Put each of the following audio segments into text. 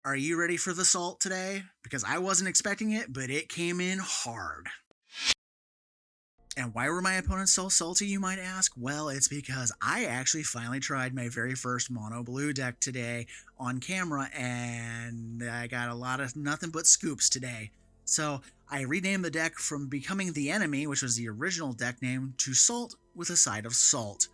Are you ready for the salt today? Because I wasn't expecting it, but it came in hard. And why were my opponents so salty, you might ask? Well, it's because I actually finally tried my very first mono blue deck today on camera, and I got a lot of nothing but scoops today. So I renamed the deck from Becoming the Enemy, which was the original deck name, to Salt with a side of salt.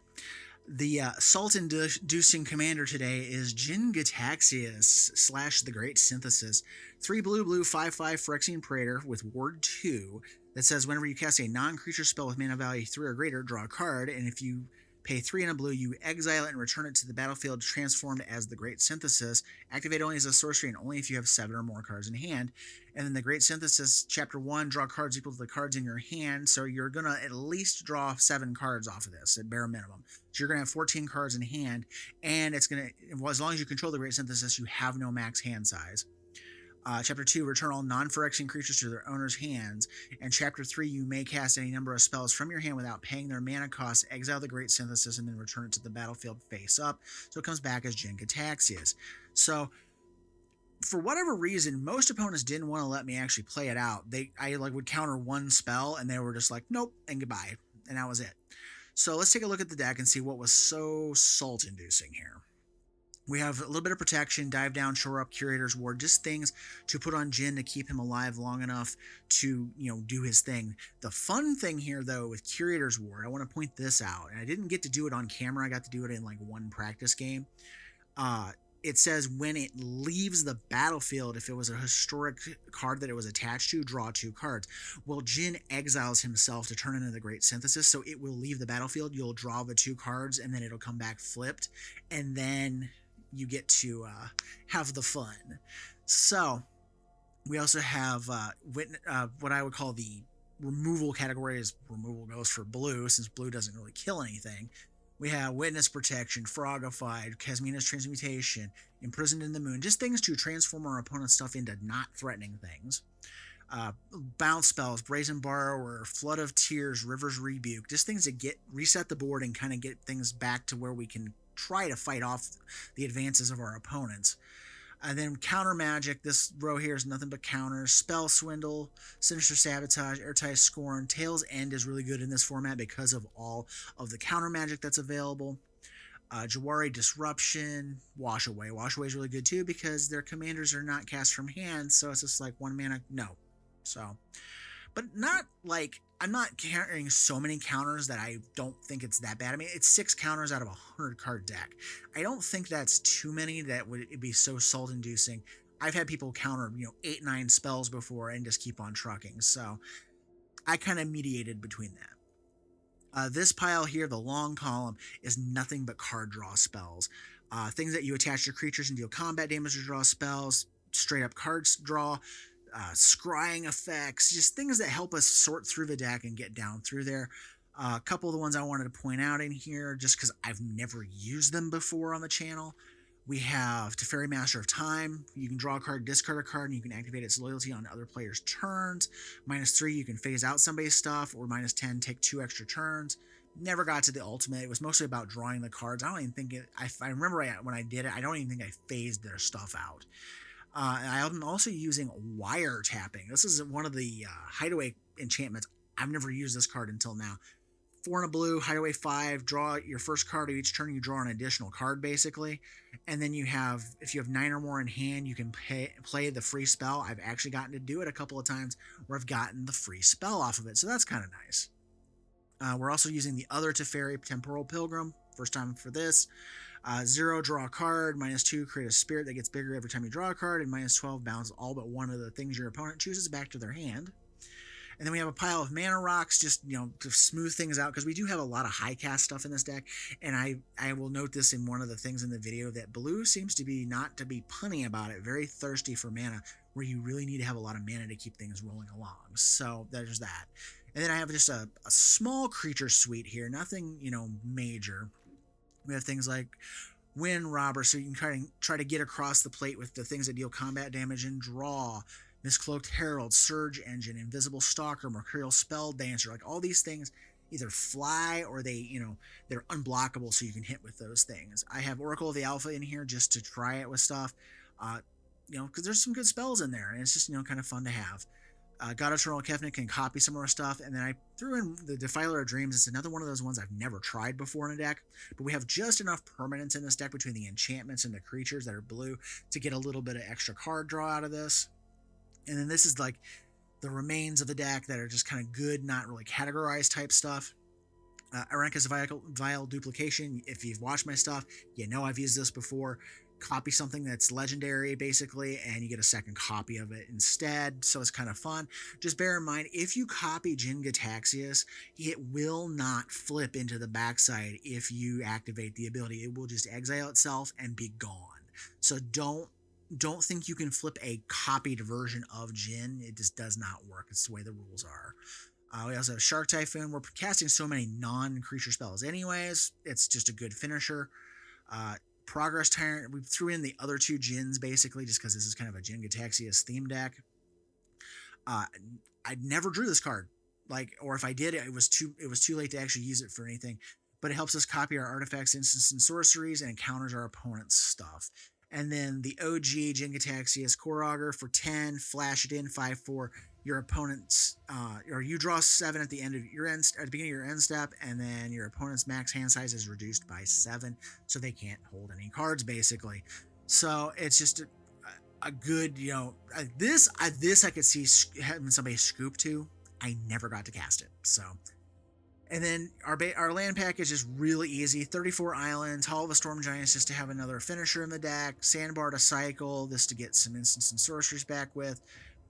The salt-inducing commander today is Jin-Gitaxias / the Great Synthesis. 3 blue 5/5 Phyrexian Praetor with Ward 2 that says whenever you cast a non-creature spell with mana value 3 or greater, draw a card, and if you pay 3 and a blue, you exile it and return it to the battlefield transformed as the Great Synthesis. Activate only as a sorcery and only if you have 7 or more cards in hand. And then the Great Synthesis, Chapter 1, draw cards equal to the cards in your hand, so you're going to at least draw 7 cards off of this, at bare minimum. So you're going to have 14 cards in hand, and it's going to, as long as you control the Great Synthesis, you have no max hand size. Chapter 2, return all non-Phyrexian creatures to their owner's hands. And Chapter 3, you may cast any number of spells from your hand without paying their mana costs, exile the Great Synthesis, and then return it to the battlefield face up, so it comes back as Jin-Gitaxias. So, for whatever reason, most opponents didn't want to let me actually play it out. I would counter one spell, and they were just like, nope, and goodbye. And that was it. So let's take a look at the deck and see what was so salt-inducing here. We have a little bit of protection, dive down, shore up, Curator's Ward, just things to put on Jin to keep him alive long enough to, do his thing. The fun thing here, though, with Curator's Ward, I want to point this out, and I didn't get to do it on camera. I got to do it in one practice game. It says when it leaves the battlefield, if it was a historic card that it was attached to, draw 2 cards. Well, Jin exiles himself to turn into the Great Synthesis, so it will leave the battlefield. You'll draw the 2 cards, and then it'll come back flipped, and then you get to have the fun. So we also have what I would call the removal category, is removal goes for blue, since blue doesn't really kill anything. We have Witness Protection, Frogified, Kasmina's Transmutation, Imprisoned in the Moon, just things to transform our opponent's stuff into not threatening things. Bounce spells, Brazen Borrower, Flood of Tears, River's Rebuke, just things that reset the board and kind of get things back to where we can try to fight off the advances of our opponents. And then counter magic, this row here is nothing but counters. Spell Swindle, Sinister Sabotage, Airtight Scorn. Tail's End is really good in this format because of all of the counter magic that's available. Jawari Disruption, Wash Away. Wash Away is really good too because their commanders are not cast from hand, so it's just like 1 mana, no. So, but not I'm not carrying so many counters that I don't think it's that bad. I mean, it's 6 counters out of a 100 card deck. I don't think that's too many that would be so salt inducing. I've had people counter, 8-9 spells before and just keep on trucking. So I kind of mediated between that. This pile here, the long column, is nothing but card draw spells. Things that you attach to creatures and deal combat damage to draw spells, straight up cards draw, scrying effects, just things that help us sort through the deck and get down through there. A couple of the ones I wanted to point out in here, just because I've never used them before on the channel. We have Teferi, Master of Time. You can draw a card, discard a card, and you can activate its loyalty on other players' turns. -3, you can phase out somebody's stuff, or -10, take 2 extra turns. Never got to the ultimate. It was mostly about drawing the cards. I don't even think I remember when I did it, I don't even think I phased their stuff out. I'm also using Wiretapping. This is one of the hideaway enchantments. I've never used this card until now. 4 and a blue, Hideaway 5, draw your first card of each turn, you draw an additional card, basically. And then if you have 9 or more in hand, you can play the free spell. I've actually gotten to do it a couple of times where I've gotten the free spell off of it, so that's kind of nice. We're also using the other Teferi, Temporal Pilgrim, first time for this. 0, draw a card. -2, create a spirit that gets bigger every time you draw a card. And -12, bounce all but one of the things your opponent chooses back to their hand. And then we have a pile of mana rocks, just, to smooth things out, because we do have a lot of high cast stuff in this deck. And I will note this in one of the things in the video, that blue seems to be not to be punny about it, very thirsty for mana, where you really need to have a lot of mana to keep things rolling along. So there's that. And then I have just a small creature suite here, nothing, major. We have things like Wind Robber, so you can try to get across the plate with the things that deal combat damage and draw. Miscloaked Herald, Surge Engine, Invisible Stalker, Mercurial Spell Dancer, all these things either fly or they're unblockable, so you can hit with those things. I have Oracle of the Alpha in here just to try it with stuff. because there's some good spells in there, and it's just, kind of fun to have. God Eternal Kefnik can copy some more stuff, and then I threw in the Defiler of Dreams. It's another one of those ones I've never tried before in a deck, but we have just enough permanence in this deck between the enchantments and the creatures that are blue to get a little bit of extra card draw out of this. And then this is like the remains of the deck that are just kind of good, not really categorized type stuff. Aranka's Vile Duplication. If you've watched my stuff, I've used this before. Copy something that's legendary, basically, and you get a second copy of it instead, so it's kind of fun. Just bear in mind, if you copy Jin-Gitaxias, it will not flip into the backside if you activate the ability. It will just exile itself and be gone. So don't think you can flip a copied version of Jin. It just does not work. It's the way the rules are. We also have Shark Typhoon. We're casting so many non-creature spells anyways. It's just a good finisher. Progress Tyrant. We threw in the other two Jins basically just because this is kind of a Jin-Gitaxias theme deck. I never drew this card. Or if I did, it was too late to actually use it for anything. But it helps us copy our artifacts, instants, and sorceries, and it counters our opponent's stuff. And then the OG Jin-Gitaxias Core Augur for 10, flash it in 5/4. Your opponent's, or you draw 7 at the end of at the beginning of your end step, and then your opponent's max hand size is reduced by 7, so they can't hold any cards basically. So it's just a good, this I could see having somebody scoop to. I never got to cast it, so. And then our land package is really easy. 34 islands, Hall of the Storm Giants just to have another finisher in the deck, Sandbar to cycle, this to get some instants and sorceries back with,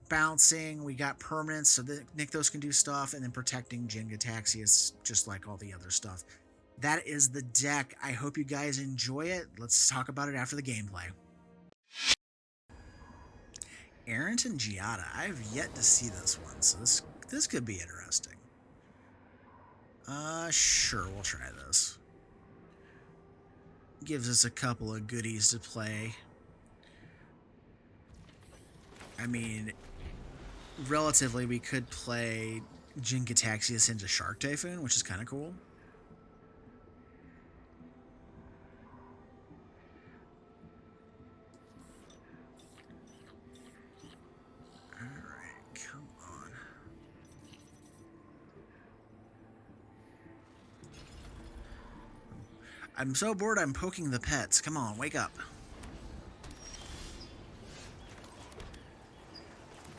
bouncing, we got permanents, so that Nykthos can do stuff, and then protecting Jin-Gitaxias, just like all the other stuff. That is the deck. I hope you guys enjoy it. Let's talk about it after the gameplay. Errant and Giada. I've yet to see this one, so this could be interesting. Sure, we'll try this. Gives us a couple of goodies to play. I mean, relatively, we could play Jin-Gitaxias into Shark Typhoon, which is kind of cool. Alright, come on. I'm so bored I'm poking the pets. Come on, wake up.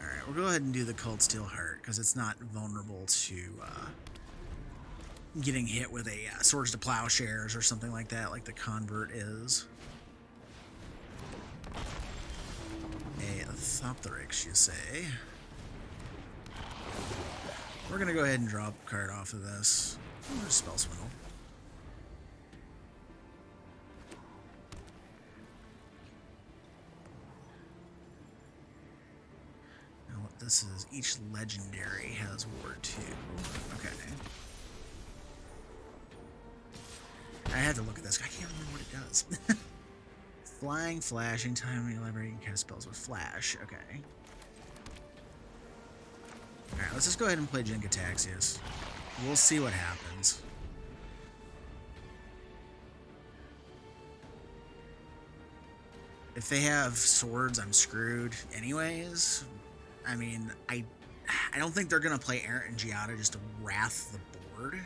Alright, we'll go ahead and do the Cold Steel Heart, because it's not vulnerable to getting hit with a Swords to Plowshares or something like that, like the Convert is. A Thopteryx, you say? We're going to go ahead and drop a card off of this. Spell Swindle. This is each legendary has Ward 2. Okay. I had to look at this. I can't remember what it does. Flying, flashing, timing, elaborating, cast spells with flash. Okay. Alright, let's just go ahead and play Jin-Gitaxias. We'll see what happens. If they have swords, I'm screwed anyways. I mean, I don't think they're going to play Errant and Giada just to wrath the board.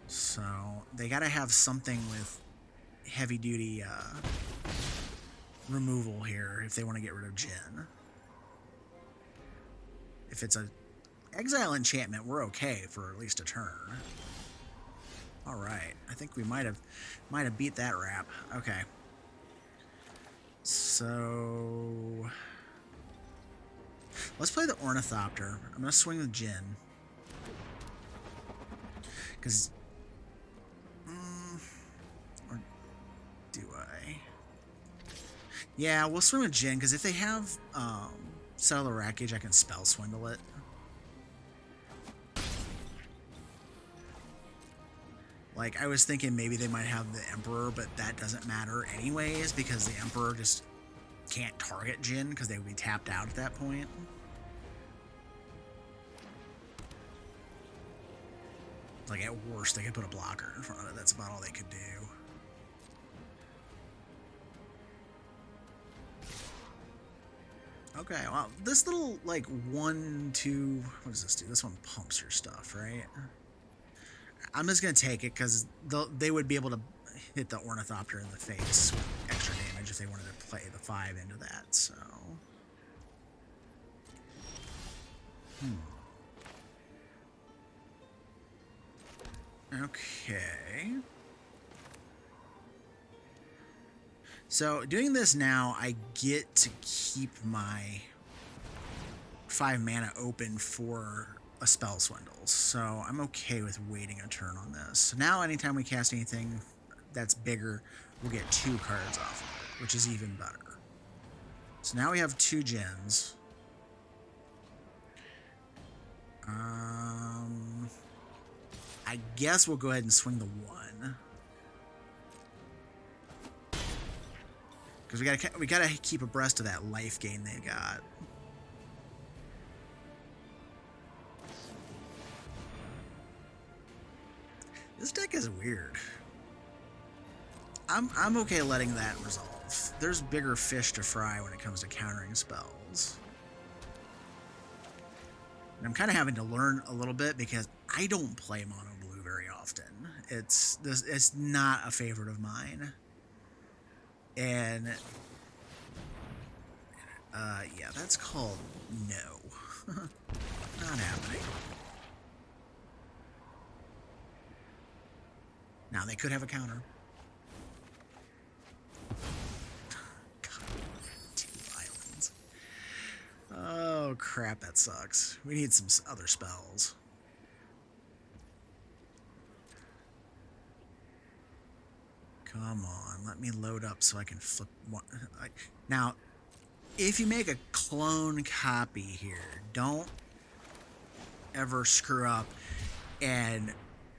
So, they got to have something with heavy-duty removal here if they want to get rid of Jin. If it's a exile enchantment, we're okay for at least a turn. Alright, I think we might have beat that rap. Okay. So let's play the Ornithopter. I'm gonna swing with Jin. Because or do I? Yeah, we'll swing with Jin, because if they have Settle the Rackage, I can Spell Swindle it. Like, I was thinking maybe they might have the Emperor, but that doesn't matter anyways, because the Emperor just can't target Jin, because they would be tapped out at that point. Like, at worst, they could put a blocker in front of it. That's about all they could do. Okay, well, this little, like, 1, 2... What does this do? This one pumps your stuff, right? I'm just going to take it, because they would be able to hit the Ornithopter in the face with extra damage if they wanted to play the 5 into that, so... Okay. So, doing this now, I get to keep my 5 mana open for a Spell Swindle, so I'm okay with waiting a turn on this. So now, anytime we cast anything that's bigger, we'll get 2 cards off of it, which is even better. So now we have 2 Jins. I guess we'll go ahead and swing the 1. Because we gotta keep abreast of that life gain they got. This deck is weird. I'm okay letting that resolve. There's bigger fish to fry when it comes to countering spells. And I'm kind of having to learn a little bit because I don't play mono blue very often. It's not a favorite of mine. And yeah, that's called no. Not happening. Now they could have a counter. God, 2 islands. Oh crap, that sucks. We need some other spells. Come on, let me load up so I can flip one. Now, if you make a clone copy here, don't ever screw up and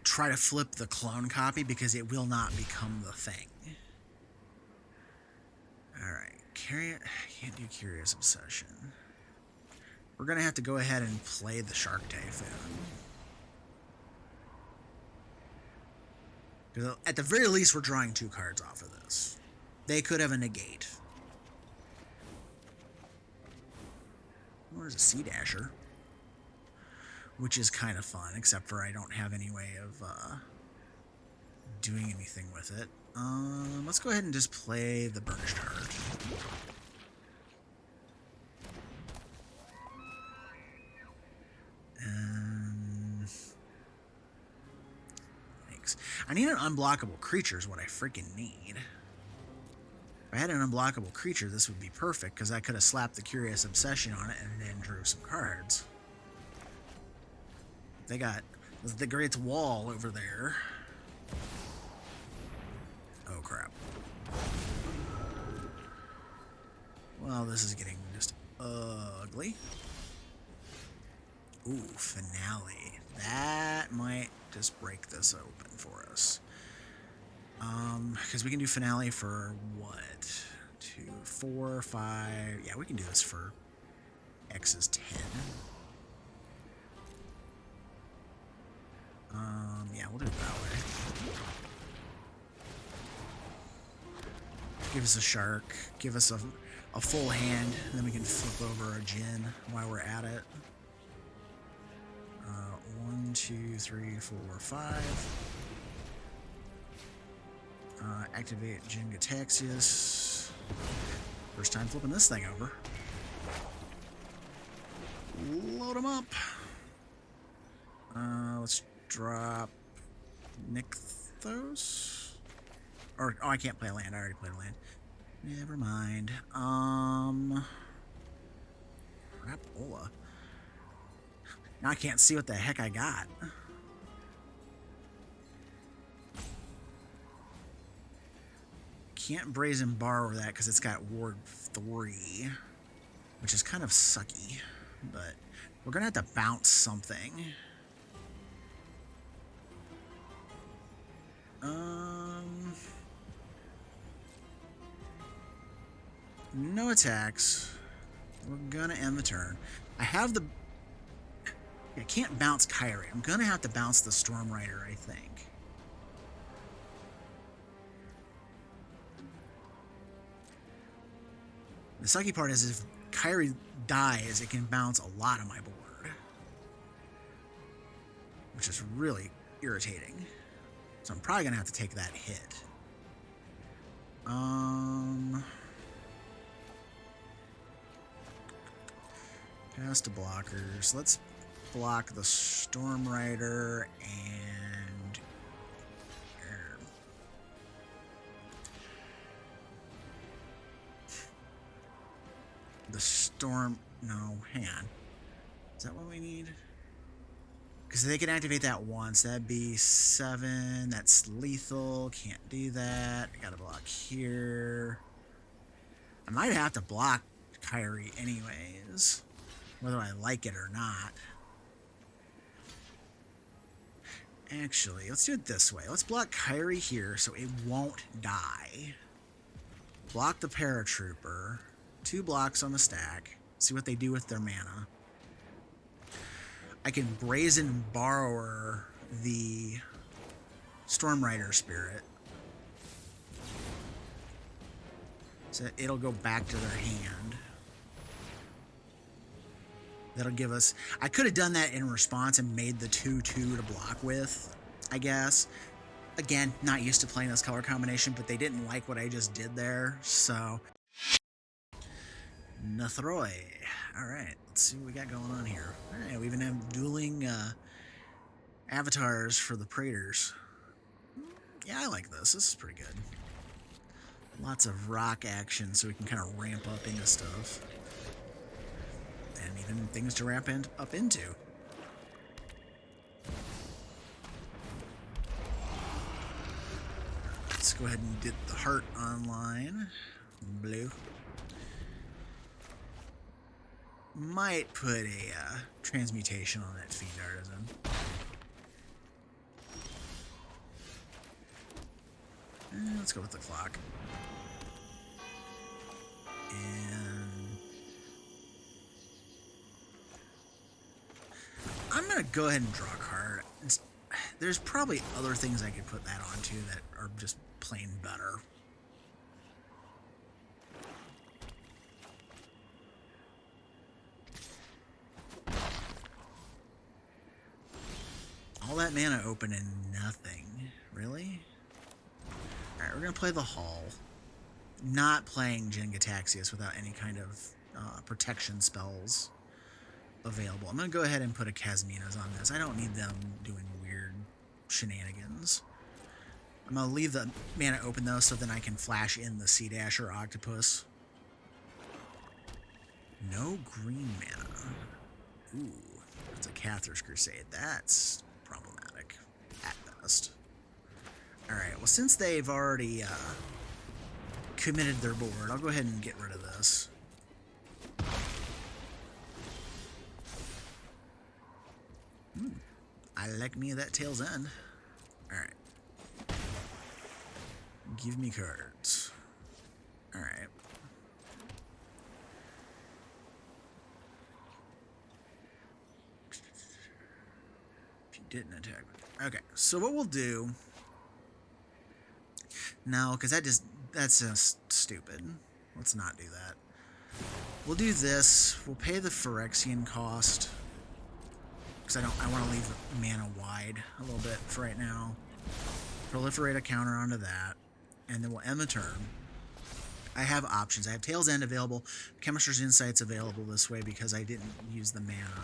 try to flip the clone copy because it will not become the thing. Alright, can't do Curious Obsession. We're going to have to go ahead and play the Shark Typhoon. Because at the very least, we're drawing 2 cards off of this. They could have a negate. There's a Sea Dasher. Which is kind of fun, except for I don't have any way of doing anything with it. Let's go ahead and just play the Burnished Heart. Thanks. I need an unblockable creature is what I freaking need. If I had an unblockable creature, this would be perfect, because I could have slapped the Curious Obsession on it and then drew some cards. They got the Great Wall over there. Oh, crap. Well, this is getting just ugly. Ooh, Finale. That might just break this open for us. Because we can do Finale for what? 2, 4, 5. Yeah, we can do this for X is 10. Yeah, we'll do it that way. Give us a shark. Give us a full hand. And then we can flip over a Jin while we're at it. 1, 2, 3, 4, 5. Activate Jin-Gitaxias. First time flipping this thing over. Load them up. Let's drop Nykthos. Or, oh, I can't play a land. I already played a land. Never mind. Crapola. Now I can't see what the heck I got. Can't Brazen Bar over that because it's got Ward 3, which is kind of sucky. But we're going to have to bounce something. No attacks. We're gonna end the turn. I have the... I can't bounce Kyrie. I'm gonna have to bounce the Storm Rider, I think. The sucky part is if Kyrie dies, it can bounce a lot of my board, which is really irritating. So I'm probably gonna have to take that hit. Pass to blockers. Let's block the Storm Rider and the Storm. No, hang on. Is that what we need? Because they can activate that once. That'd be 7. That's lethal. Can't do that. I gotta block here. I might have to block Kyrie anyways, whether I like it or not. Actually, let's do it this way. Let's block Kyrie here so it won't die. Block the Paratrooper. 2 blocks on the stack. See what they do with their mana. I can Brazen Borrower the Storm Rider Spirit. So it'll go back to their hand. That'll give us... I could have done that in response and made the 2/2 to block with, I guess. Again, not used to playing this color combination, but they didn't like what I just did there, so... Nethroi. Alright, let's see what we got going on here. Alright, we even have dueling avatars for the Praetors. Yeah, I like this. This is pretty good. Lots of rock action so we can kind of ramp up into stuff. And even things to ramp up into. Let's go ahead and get the heart online. Blue. Might put a transmutation on that Fiend Artisan. Let's go with the clock. And I'm going to go ahead and draw a card. There's probably other things I could put that onto that are just plain better. All that mana open and nothing. Really? Alright, we're going to play the Hall. Not playing Jin-Gitaxias without any kind of protection spells available. I'm going to go ahead and put a Kasmina's on this. I don't need them doing weird shenanigans. I'm going to leave the mana open, though, so then I can flash in the Sea Dasher Octopus. No green mana. Ooh, that's a Cathar's Crusade. That's problematic at best. Alright, well, since they've already committed their board, I'll go ahead and get rid of this. I like me that Tail's End. Alright. Give me cards. Alright. If you didn't attack. Okay, so what we'll do... No, because that's just stupid. Let's not do that. We'll do this. We'll pay the Phyrexian cost. Because I want to leave mana wide a little bit for right now. Proliferate a counter onto that. And then we'll end the turn. I have options. I have Tail's End available. Chemist's Insight's available this way because I didn't use the mana.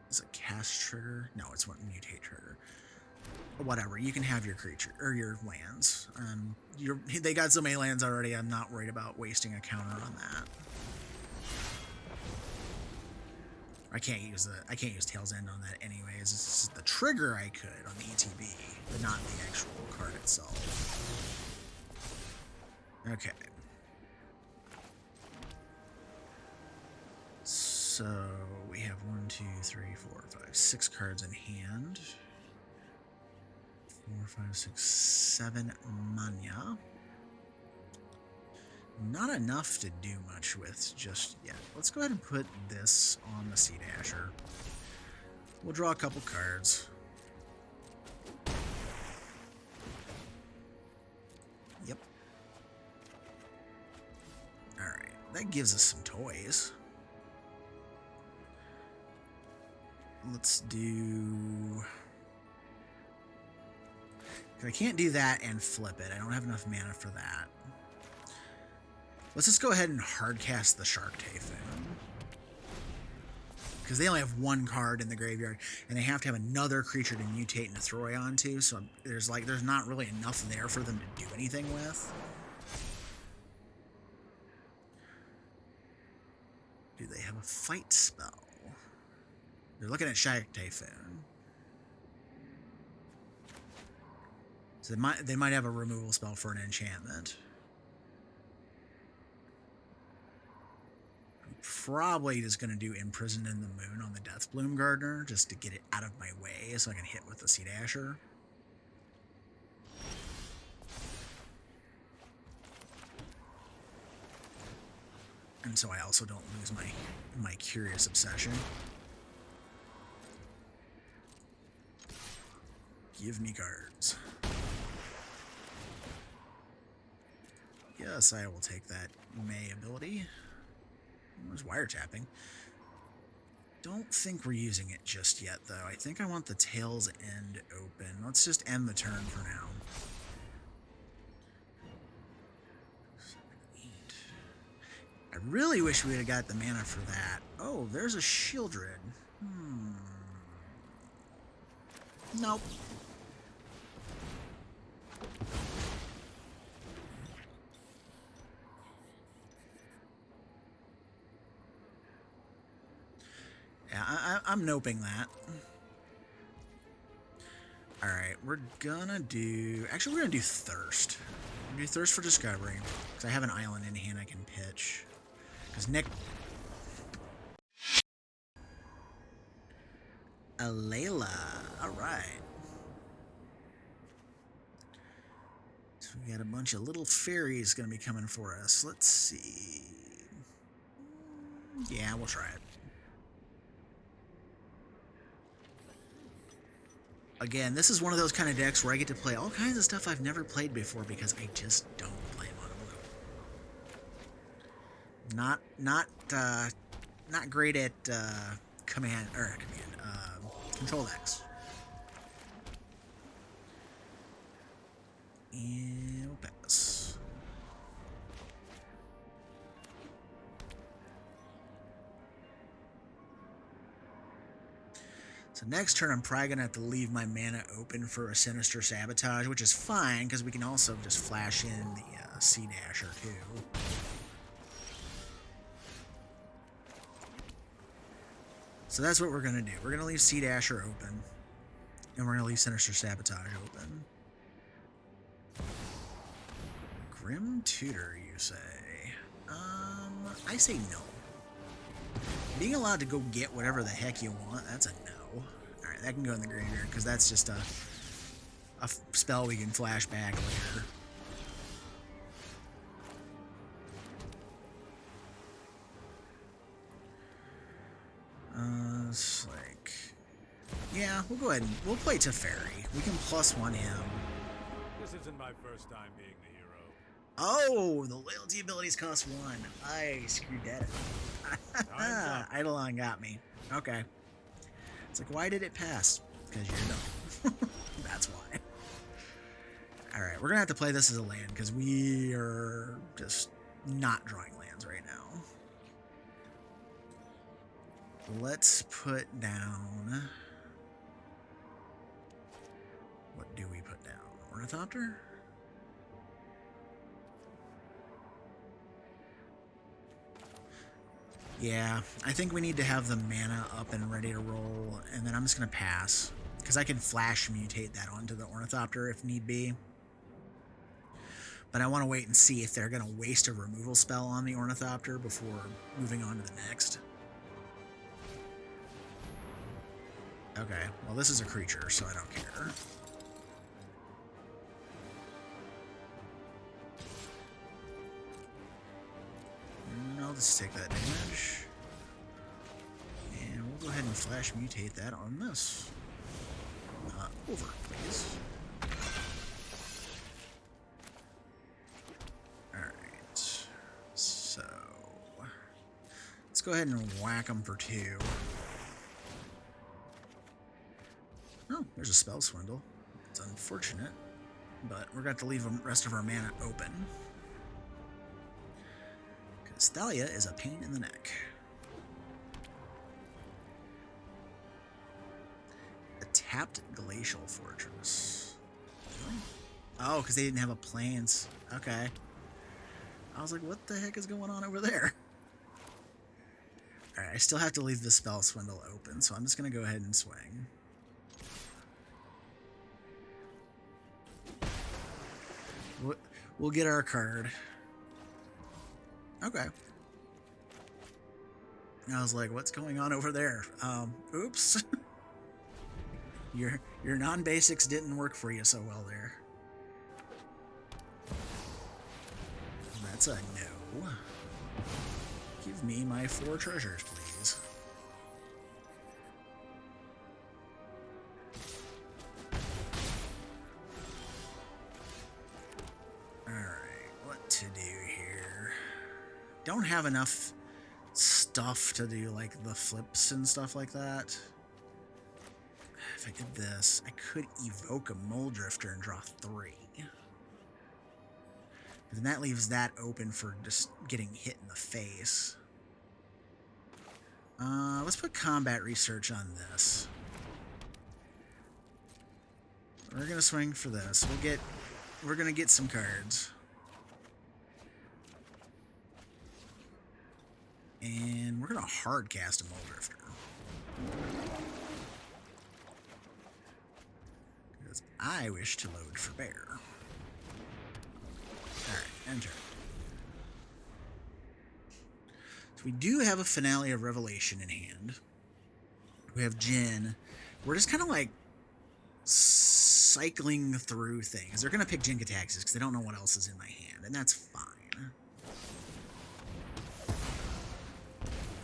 Is it cast trigger? No, it's one mutate trigger. Whatever, you can have your creature or your lands. They got so many lands already. I'm not worried about wasting a counter on that. I can't use Tail's End on that anyways. It's just the trigger I could on the ETB, but not the actual card itself. Okay. So we have 1, 2, 3, 4, 5, 6 cards in hand. 4, 5, 6, 7 mana. Not enough to do much with just yet. Let's go ahead and put this on the Sea Dasher. We'll draw a couple cards. Yep. that gives us some toys. Let's do... I can't do that and flip it. I don't have enough mana for that. Let's just go ahead and hardcast the Shark Typhoon. Because they only have one card in the graveyard, and they have to have another creature to mutate Nethroi onto, so there's not really enough there for them to do anything with. Do they have a fight spell? They're looking at Shark Typhoon. So they might have a removal spell for an enchantment. I'm probably just going to do Imprisoned in the Moon on the Deathbloom Gardener just to get it out of my way so I can hit with the Sea Dasher. And so I also don't lose my Curious Obsession. Give me cards. Yes, I will take that May ability. There's wiretapping. Don't think we're using it just yet, though. I think I want the Tail's End open. Let's just end the turn for now. 7, 8. I really wish we would have got the mana for that. Oh, there's a Shieldred. Nope. Yeah, I'm noping that. Alright, we're gonna do... Actually, we're gonna do Thirst. We're gonna do Thirst for Discovery. Because I have an island in hand I can pitch. Because Nick... Alela. Alright. So we got a bunch of little fairies gonna be coming for us. Let's see... Yeah, we'll try it. Again, this is one of those kind of decks where I get to play all kinds of stuff I've never played before because I just don't play mono blue. Not great at control decks. And we'll pass. So next turn, I'm probably going to have to leave my mana open for a Sinister Sabotage, which is fine, because we can also just flash in the Sea Dasher, too. So that's what we're going to do. We're going to leave Sea Dasher open, and we're going to leave Sinister Sabotage open. Grim Tutor, you say? I say no. Being allowed to go get whatever the heck you want, that's a no. Alright, that can go in the graveyard, because that's just a spell we can flash back later. It's like... Yeah, we'll go ahead and... We'll play Teferi. We can +1 him. This isn't my first time being the hero. Oh, the loyalty abilities cost 1. I screwed that up. Eidolon got me. Okay. It's like, why did it pass? Because you're dumb. That's why. Alright, we're going to have to play this as a land, because we are just not drawing lands right now. Let's put down... What do we put down? Ornithopter? Yeah, I think we need to have the mana up and ready to roll, and then I'm just going to pass, because I can flash mutate that onto the Ornithopter if need be. But I want to wait and see if they're going to waste a removal spell on the Ornithopter before moving on to the next. Okay, well this is a creature, so I don't care. I'll just take that damage. And we'll go ahead and flash mutate that on this. Over, please. Alright. So, go ahead and whack them for 2. Oh, there's a spell swindle. It's unfortunate, but we're going to leave the rest of our mana open. Because Thalia is a pain in the neck. A tapped glacial fortress. Oh, because they didn't have a plains. Okay. I was like, what the heck is going on over there? Alright, I still have to leave the spell swindle open, so I'm just going to go ahead and swing. We'll get our card. Okay. I was like, what's going on over there? Oops. Your non-basics didn't work for you so well there. That's a no. Give me my 4 treasures, please. Alright, what to do here? Don't have enough stuff to do like the flips and stuff like that. If I did this, I could evoke a Mole Drifter and draw 3. But then that leaves that open for just getting hit in the face. Let's put combat research on this. We're gonna swing for this. We're gonna get some cards. And we're gonna hard cast a Mole Drifter. Because I wish to load for bear. Alright, enter. So we do have a Finale of Revelation in hand. We have Jin. We're just kind of like cycling through things. They're going to pick Jin-Gitaxias because they don't know what else is in my hand, and that's fine.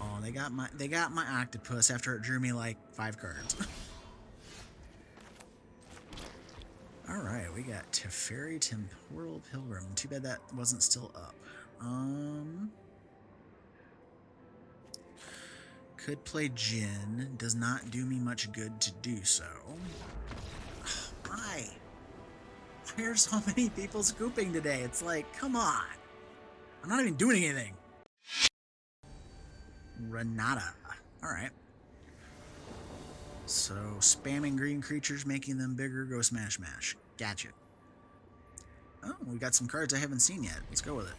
Oh, they got my octopus after it drew me like 5 cards. Alright, we got Teferi Temporal Pilgrim. Too bad that wasn't still up. Could play Jin. Does not do me much good to do so. Why? Why are so many people scooping today? It's like, come on. I'm not even doing anything. Renata. Alright. So, spamming green creatures, making them bigger, go smash mash. Gotcha. Oh, we got some cards I haven't seen yet. Let's go with it.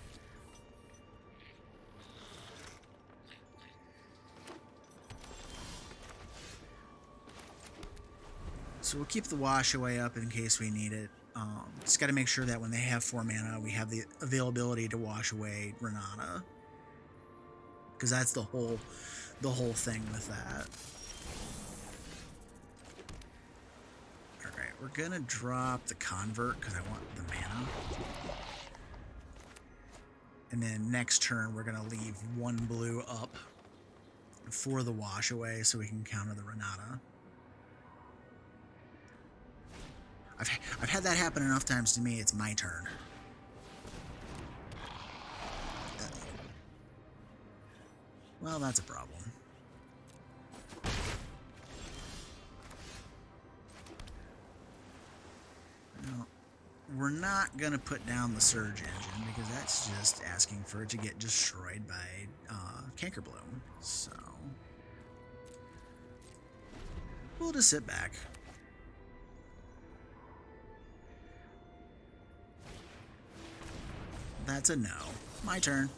So we'll keep the wash away up in case we need it. Just got to make sure that when they have 4 mana, we have the availability to wash away Renata. Because that's the whole thing with that. Alright, we're going to drop the Convert because I want the mana. And then next turn, we're going to leave 1 blue up for the wash away so we can counter the Renata. I've had that happen enough times to me, it's my turn. Well, that's a problem. Well, we're not going to put down the Surge Engine because that's just asking for it to get destroyed by Cankerbloom. So we'll just sit back. That's a no. My turn.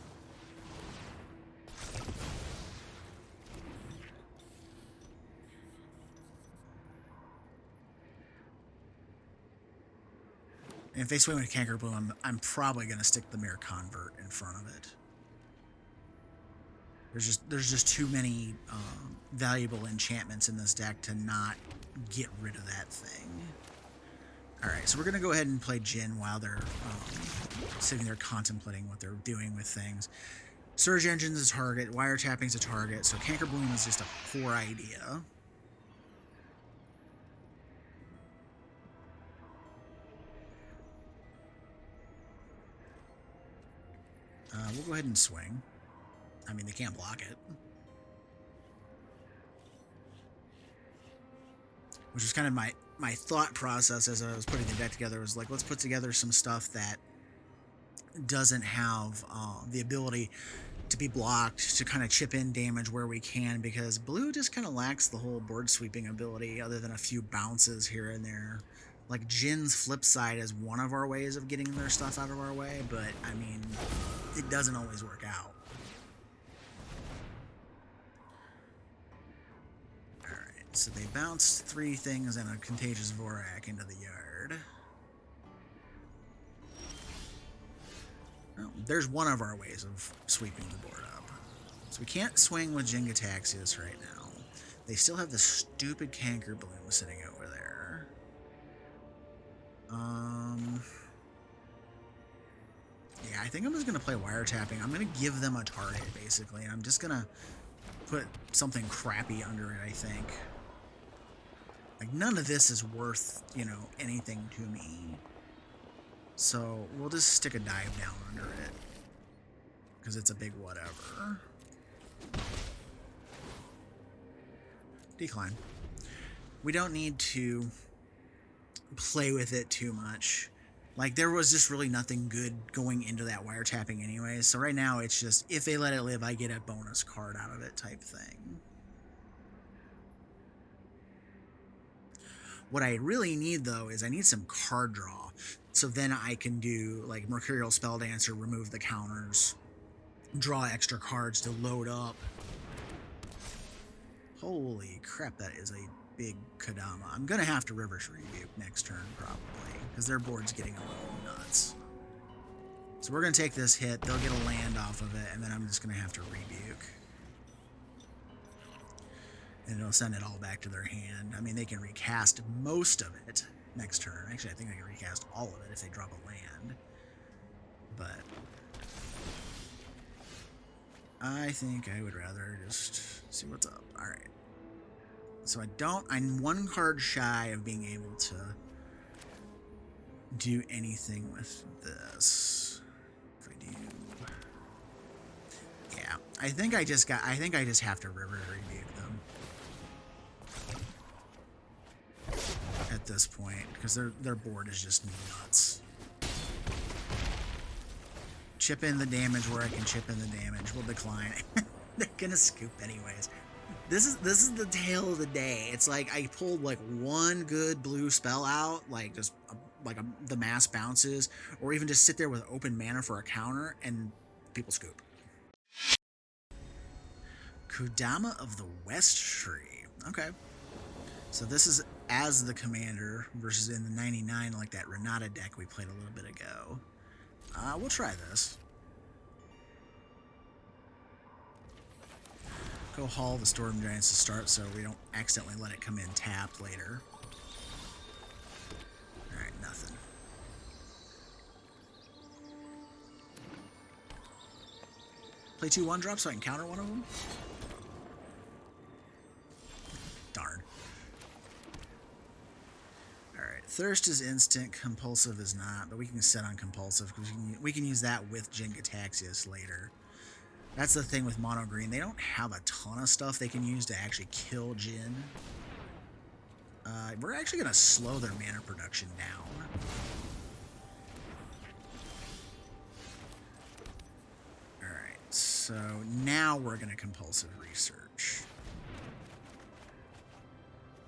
And if they swing with Cankerbloom, I'm probably going to stick the Mirror Convert in front of it. There's just too many valuable enchantments in this deck to not get rid of that thing. Alright, so we're going to go ahead and play Jin while they're sitting there contemplating what they're doing with things. Surge Engine's a target, Wiretapping's a target, so Cankerbloom is just a poor idea. We'll go ahead and swing. I mean, they can't block it. which was kind of my thought process as I was putting the deck together. Was like, let's put together some stuff that doesn't have the ability to be blocked, to kind of chip in damage where we can, because blue just kind of lacks the whole board sweeping ability other than a few bounces here and there. Like Jin's flip side is one of our ways of getting their stuff out of our way, but I mean, it doesn't always work out. Alright, so they bounced 3 things and a Contagious Vorak into the yard. Oh, there's one of our ways of sweeping the board up. So we can't swing with Jin-Gitaxias right now. They still have the stupid Canker Bloom sitting over there. Yeah, I think I'm just going to play wiretapping. I'm going to give them a target, basically. I'm just going to put something crappy under it, I think. Like, none of this is worth, you know, anything to me. So we'll just stick a dive down under it, because it's a big whatever. Decline. We don't need to play with it too much. Like, there was just really nothing good going into that wiretapping anyways. So right now it's just, if they let it live, I get a bonus card out of it type thing. What I really need, though, is I need some card draw. So then I can do, like, Mercurial Spelldancer, remove the counters, draw extra cards to load up. Holy crap, that is a big Kodama. I'm going to have to Reverse Rebuke next turn, probably, because their board's getting a little nuts. So we're going to take this hit, they'll get a land off of it, and then I'm just going to have to Rebuke. And it'll send it all back to their hand. I mean, they can recast most of it next turn. Actually, I think they can recast all of it if they drop a land. But I think I would rather just see what's up. Alright. So I'm 1 card shy of being able to do anything with this. If I do. Yeah. I think I just have to River Rebuke them. At this point, because their board is just nuts. Chip in the damage where I can chip in the damage. We'll decline. They're gonna scoop anyways. This is the tale of the day. It's like I pulled like 1 good blue spell out, like just the mass bounces, or even just sit there with open mana for a counter, and people scoop. Kodama of the West Tree. Okay. So this is as the commander versus in the 99, like that Renata deck we played a little bit ago. We'll try this. Go haul the Storm Giants to start so we don't accidentally let it come in tapped later. Alright, nothing. Play 2 1-drops so I can counter one of them? Darn. Alright, Thirst is instant, Compulsive is not, but we can set on Compulsive because we can use that with Jin-Gitaxias later. That's the thing with Mono Green. They don't have a ton of stuff they can use to actually kill Jin. We're actually going to slow their mana production down. Alright, so now we're going to Compulsive Research.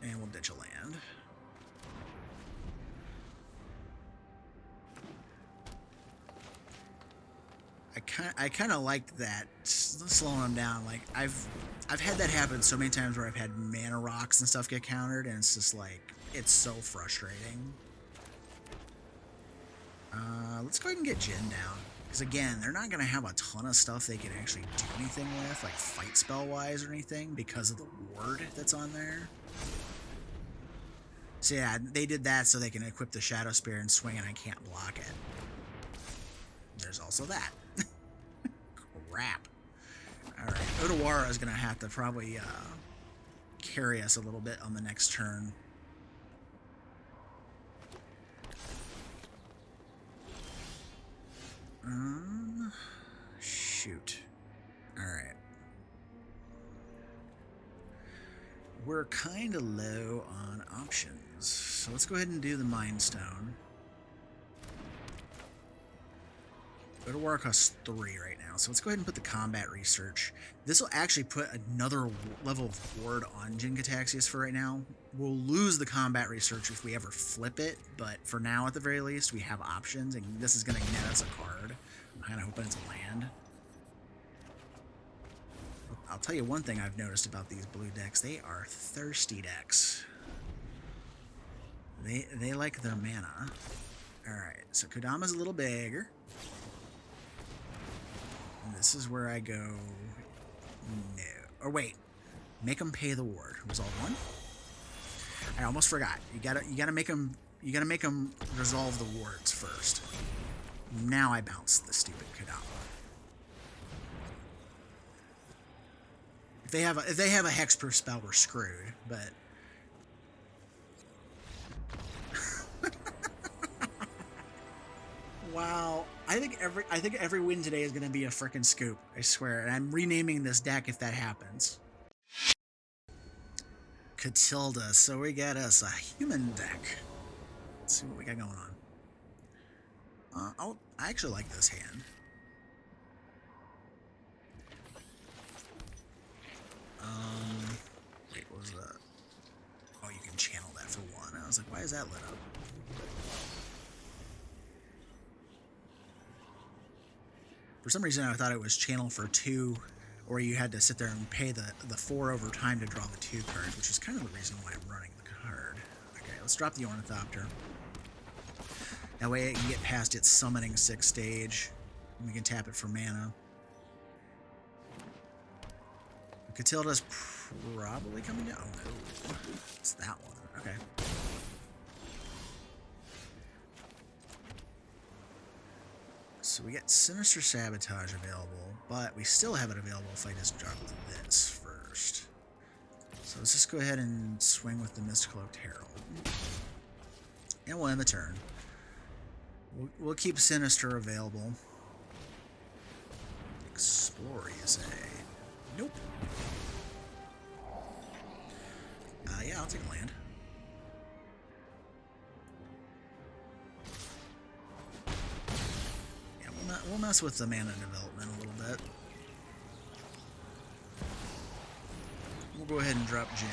And we'll ditch a land. I kind of like that, slowing them down. Like I've had that happen so many times where I've had mana rocks and stuff get countered, and it's just like, it's so frustrating. Let's go ahead and get Jin down, because again, they're not gonna have a ton of stuff they can actually do anything with, like fight spell wise or anything, because of the ward that's on there. So yeah, they did that so they can equip the Shadow Spear and swing, and I can't block it. There's also that. Crap. Alright, Odawara is going to have to probably carry us a little bit on the next turn. Shoot. Alright. we're kind of low on options. So let's go ahead and do the Mind Stone. Go to war cost 3 right now. So let's go ahead and put the Combat Research. This will actually put another level of ward on Jin-Gitaxias for right now. We'll lose the Combat Research if we ever flip it, but for now, at the very least, we have options, and this is going to net us a card. I'm kind of hoping it's a land. I'll tell you one thing I've noticed about these blue decks. They are thirsty decks. They like their mana. Alright, so Kodama's a little bigger. And this is where I go... No. Or wait. Make them pay the ward. Resolve 1? I almost forgot. You gotta make them resolve the wards first. Now I bounce the stupid Kodama. If they have a hexproof spell, we're screwed, but wow. I think every win today is gonna be a frickin' scoop, I swear. And I'm renaming this deck if that happens. Katilda, so we got us a human deck. Let's see what we got going on. I actually like this hand. Wait, what was that? Oh, you can channel that for 1. I was like, why is that lit up? For some reason, I thought it was channel for 2, or you had to sit there and pay the 4 over time to draw the 2 cards, which is kind of the reason why I'm running the card. Okay, let's drop the Ornithopter. That way it can get past its summoning 6 stage, and we can tap it for mana. Katilda's probably coming down. Oh no, it's that one. Okay. So we get Sinister Sabotage available, but we still have it available if I just drop this first. So let's just go ahead and swing with the Mist-Cloaked Herald. And we'll end the turn. We'll keep Sinister available. Explore, you say? Nope. Yeah, I'll take a land. Yeah, we'll mess with the mana development a little bit. We'll go ahead and drop Jin.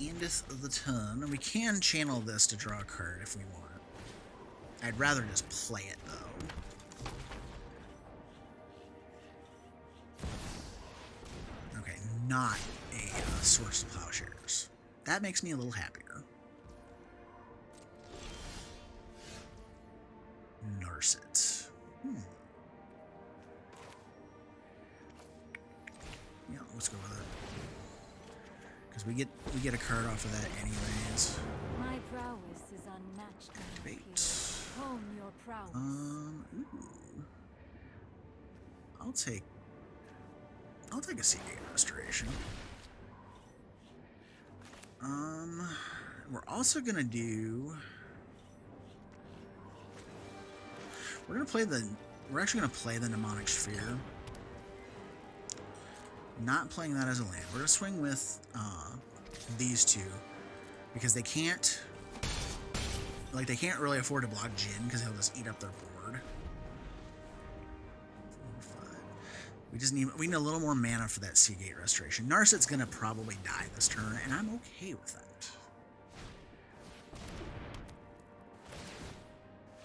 Endeth of the Ton. We can channel this to draw a card if we want. I'd rather just play it, though. Okay, not a Source of Plowshares. That makes me a little happier. Narset. Yeah, let's go with it. Because we get a card off of that anyways. My prowess is unmatched. Activate. Hone your prowess. Ooh. I'll take a Seagate Restoration. We're also gonna do. We're actually gonna play the Mnemonic Sphere. Not playing that as a land. We're gonna swing with these two because they can't really afford to block Jin because he'll just eat up their board. 4, 5. We need a little more mana for that Seagate Restoration. Narset's gonna probably die this turn, and I'm okay with that.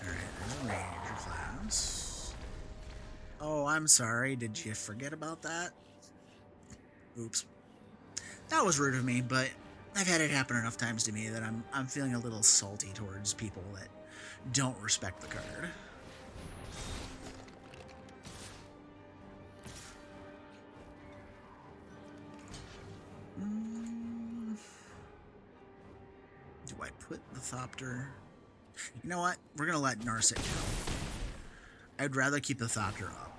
Alright, there's a Ranger class. Oh, I'm sorry. Did you forget about that? Oops. That was rude of me, but I've had it happen enough times to me that I'm feeling a little salty towards people that don't respect the card. Do I put the Thopter? You know what? We're gonna let Narset go. I'd rather keep the Thopter up.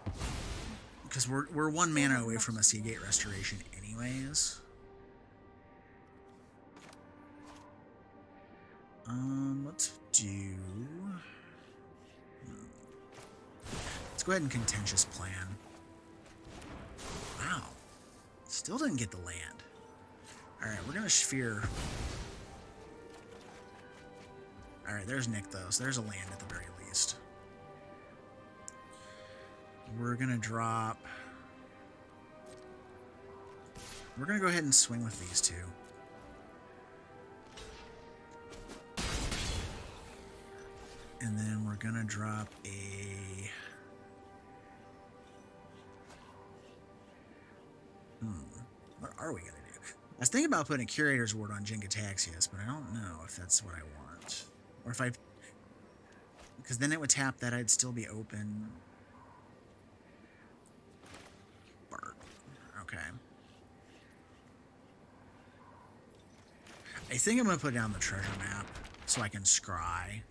Because we're 1 mana away from a Seagate Restoration anyways. Let's do... Let's go ahead and Contentious Plan. Still didn't get the land. Alright, we're gonna sphere. Alright, there's Nykthos. There's a land at the very least. We're gonna drop. We're gonna go ahead and swing with these two. And then we're gonna drop a... What are we gonna do? I was thinking about putting a Curator's Ward on Jin-Gitaxias, but I don't know if that's what I want. Or if I... Because then it would tap that, I'd still be open. Bark. Okay. I think I'm gonna put down the treasure map so I can scry.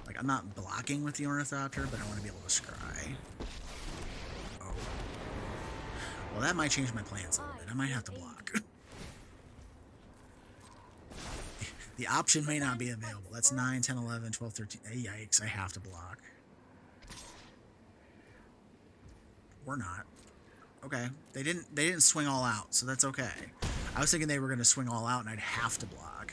Like, I'm not blocking with the Ornithopter, but I want to be able to scry. Oh. Well, that might change my plans a little bit. I might have to block. The option may not be available. That's 9, 10, 11, 12, 13. Yikes, I have to block. Or not. Okay. They didn't swing all out, so that's okay. I was thinking they were going to swing all out and I'd have to block.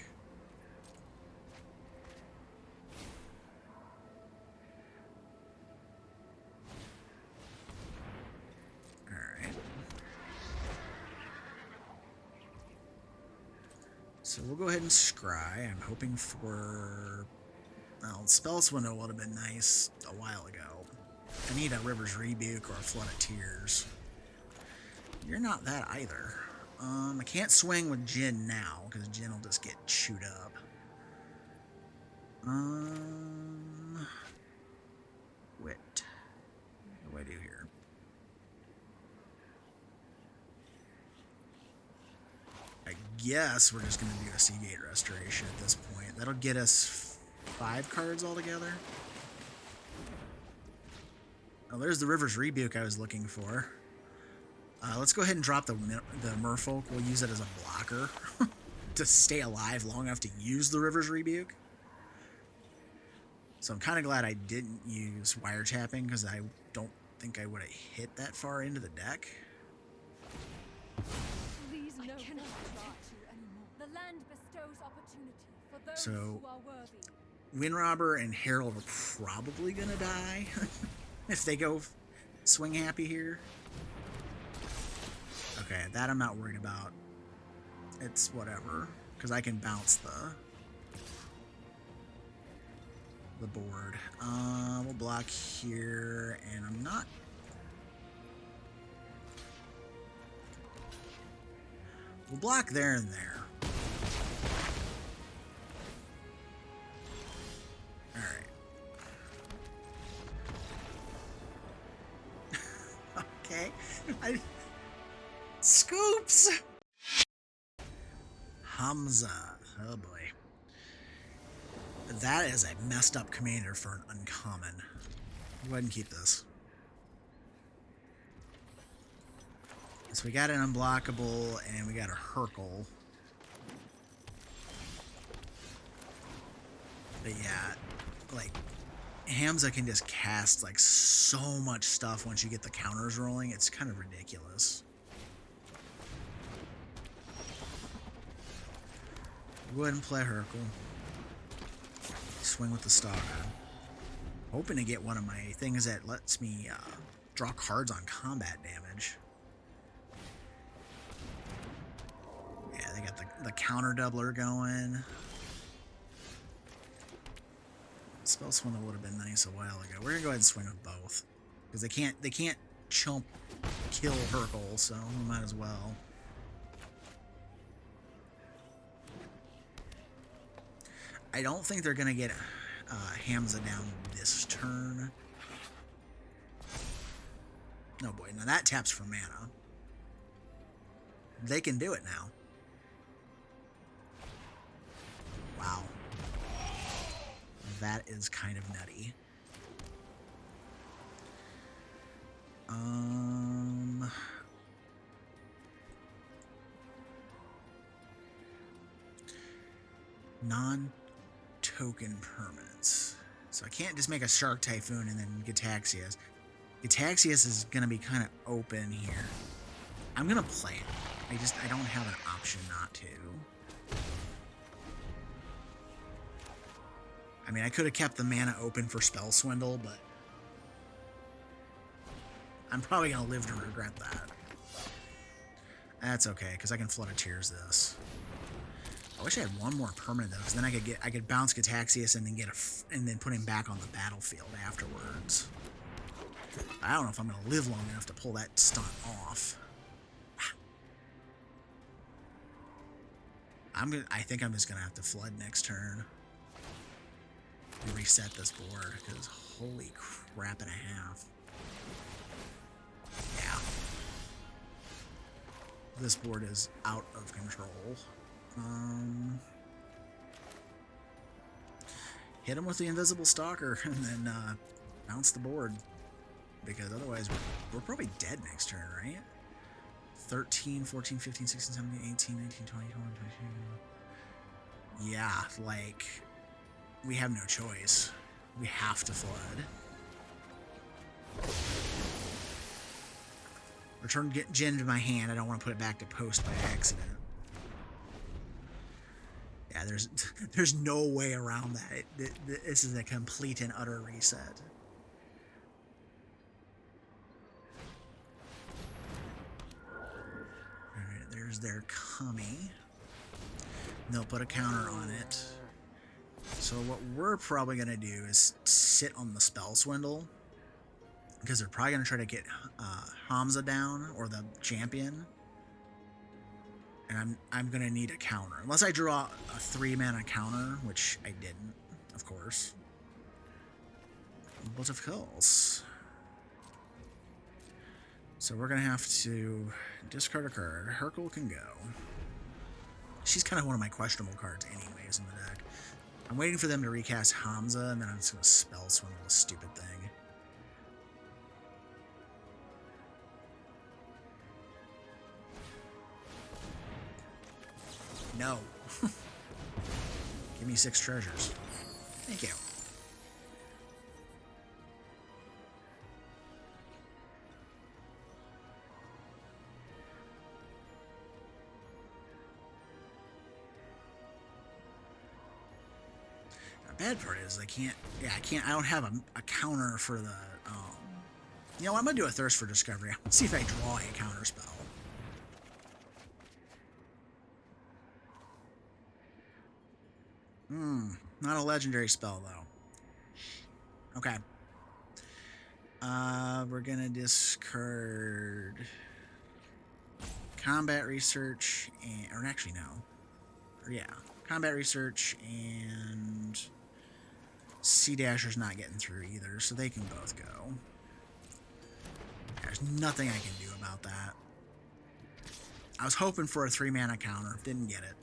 So we'll go ahead and scry. I'm hoping for... Well, Spell's Window would have been nice a while ago. I need a River's Rebuke or a Flood of Tears. You're not that either. I can't swing with Jin now, because Jin will just get chewed up. Wit. What do I do here? I guess we're just going to do a Seagate Restoration at this point. That'll get us 5 cards altogether. Oh, there's the River's Rebuke I was looking for. Let's go ahead and drop the Merfolk. We'll use it as a blocker to stay alive long enough to use the River's Rebuke. So I'm kind of glad I didn't use wiretapping, because I don't think I would have hit that far into the deck. I cannot trust you anymore. The land bestows opportunity for those So, who are worthy. Windrobber and Herald are probably going to die if they go swing happy here. Okay, that I'm not worried about. It's whatever, because I can bounce the board. We'll block here, and I'm not... We'll block there and there. Alright. Okay. Scoops! Hamza. Oh boy. That is a messed up commander for an uncommon. Go ahead and keep this. So we got an unblockable, and we got a Hercule. But yeah, like, Hamza can just cast, like, so much stuff once you get the counters rolling. It's kind of ridiculous. Go ahead and play Hercule. Swing with the Stalker. Hoping to get one of my things that lets me draw cards on combat damage. Yeah, they got the counter doubler going. Spell Swindle would have been nice a while ago. We're gonna go ahead and swing with both, because they can't chump kill Hercule, so we might as well. I don't think they're gonna get Hamza down this turn. No boy, now that taps for mana. They can do it now. Wow. That is kind of nutty. Non-token permanents. So I can't just make a Shark Typhoon and then Gitaxias. Gitaxias is going to be kind of open here. I'm going to play it. I don't have an option not to. I mean, I could have kept the mana open for Spell Swindle, but I'm probably going to live to regret that. That's okay, because I can Flood of Tears this. I wish I had one more permanent though, because then I could bounce Gitaxias and then and then put him back on the battlefield afterwards. I don't know if I'm gonna live long enough to pull that stunt off. I think I'm just gonna have to Flood next turn and reset this board, because holy crap and a half. Yeah. This board is out of control. Hit him with the Invisible Stalker and then bounce the board, because otherwise we're probably dead next turn, right? 13, 14, 15, 16, 17, 18, 19, 20, 21, 22. Yeah, like, we have no choice. We have to Flood. Return Jin to my hand. I don't want to put it back to post by accident. Yeah, there's no way around that. This is a complete and utter reset. Alright, there's their Kami. They'll put a counter on it. So what we're probably going to do is sit on the Spell Swindle, because they're probably going to try to get Hamza down, or the champion. And I'm going to need a counter. Unless I draw a 3-mana counter, which I didn't, of course. But of course. So we're going to have to discard a card. Hercule can go. She's kind of one of my questionable cards anyways in the deck. I'm waiting for them to recast Hamza, and then I'm just going to Spell Swindle this stupid thing. No. Give me 6 treasures. Thank you. The bad part is I don't have a counter for the, you know, I'm going to do a Thirst for Discovery. Let's see if I draw a counter spell. Not a legendary spell, though. Okay. We're gonna discard Combat Research, or actually, no. Yeah. Combat Research and Sea Dasher's not getting through either, so they can both go. There's nothing I can do about that. I was hoping for a 3-mana counter. Didn't get it.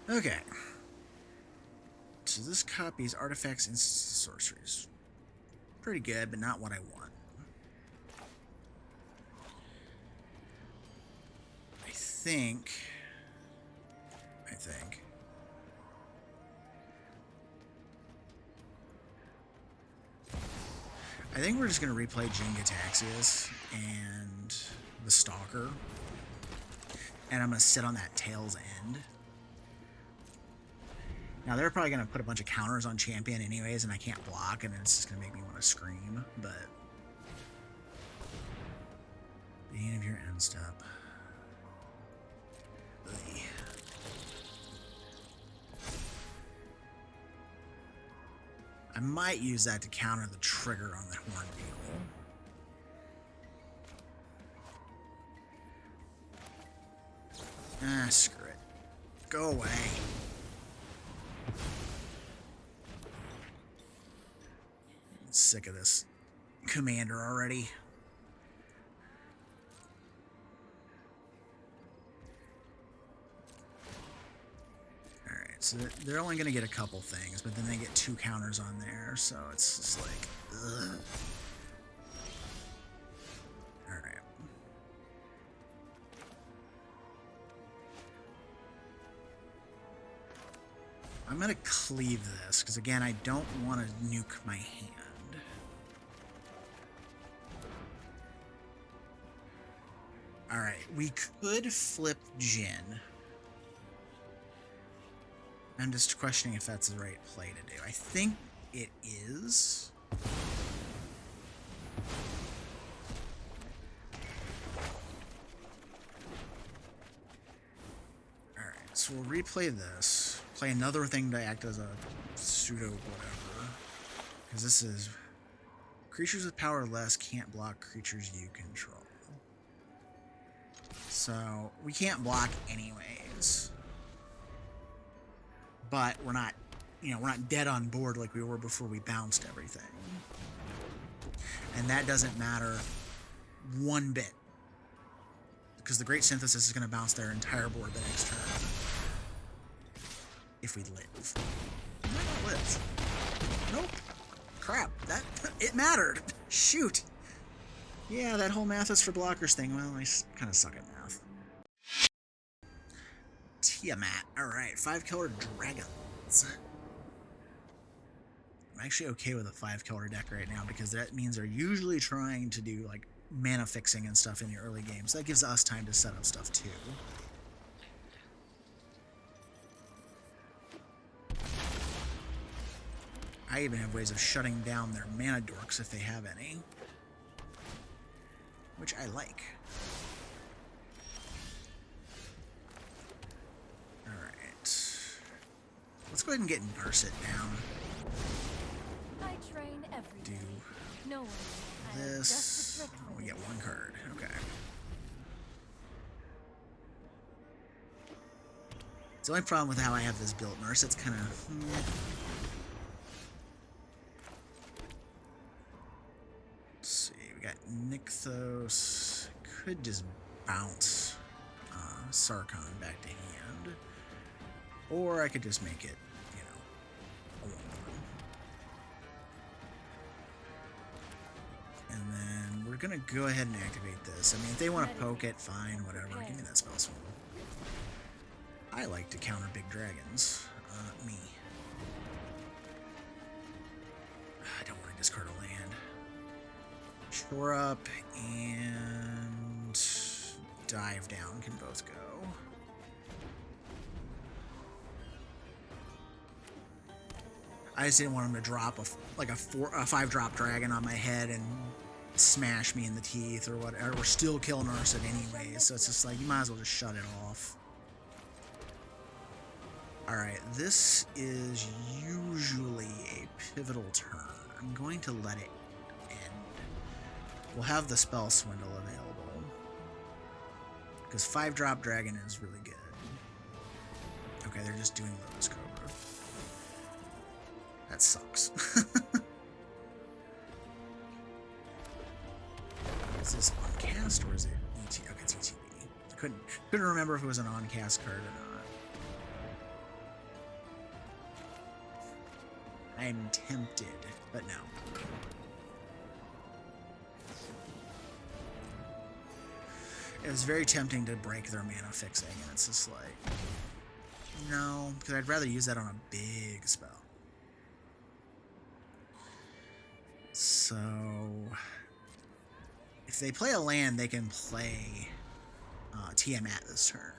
Okay. So this copies artifacts and sorceries. Pretty good, but not what I want. I think we're just going to replay Jin-Gitaxias and the Stalker. And I'm going to sit on that Tail's End. Now, they're probably going to put a bunch of counters on Champion anyways, and I can't block, and it's just going to make me want to scream, but... Beginning of your end step. Ugh. I might use that to counter the trigger on the Horn Beetle. Ah, screw it. Go away. Sick of this commander already. Alright, so they're only going to get a couple things, but then they get 2 counters on there, so it's just like, ugh. Alright. I'm going to cleave this, because again, I don't want to nuke my hand. Alright, we could flip Jin. I'm just questioning if that's the right play to do. I think it is. Alright, so we'll replay this. Play another thing to act as a pseudo whatever. Because this is... Creatures with power less can't block creatures you control. So, we can't block anyways. But we're not, you know, we're not dead on board like we were before we bounced everything. And that doesn't matter one bit. Because the Great Synthesis is going to bounce their entire board the next turn. If we live. We might not live. Nope. Crap. It mattered. Shoot. Yeah, that whole math is for blockers thing. Well, I kind of suck at math. Tiamat. Alright, 5-color dragons. I'm actually okay with a 5-color deck right now because that means they're usually trying to do like mana fixing and stuff in the early game. So that gives us time to set up stuff too. I even have ways of shutting down their mana dorks if they have any. Which I like. Alright. Let's go ahead and get Narset down. I train every Do day. No one. I have this. just the trick Oh, for we get this. one card. Okay. The only problem with how I have this built, Narset's kind of... Let's see, we got Nykthos. Could just bounce Sarkhan back to hand. Or I could just make it, you know, a 1/1. And then we're gonna go ahead and activate this. I mean, if they want to poke it, fine, whatever. Give me that spell swing. I like to counter big dragons. Me. I don't want to discard a land. Shore up and dive down can both go. I just didn't want him to drop a 5-drop dragon on my head and smash me in the teeth or whatever. We're still killing Narset anyways, so it's just like, you might as well just shut it off. Alright, this is usually a pivotal turn. I'm going to let it end. We'll have the Spell Swindle available. Because 5-drop dragon is really good. Okay, they're just doing Lotus Cobra. That sucks. Is this on cast or is it ET? Okay, it's ETB. Couldn't remember if it was an on cast card or not. I'm tempted, but no. It was very tempting to break their mana fixing, and it's just like, no, because I'd rather use that on a big spell. So, if they play a land, they can play Tiamat this turn.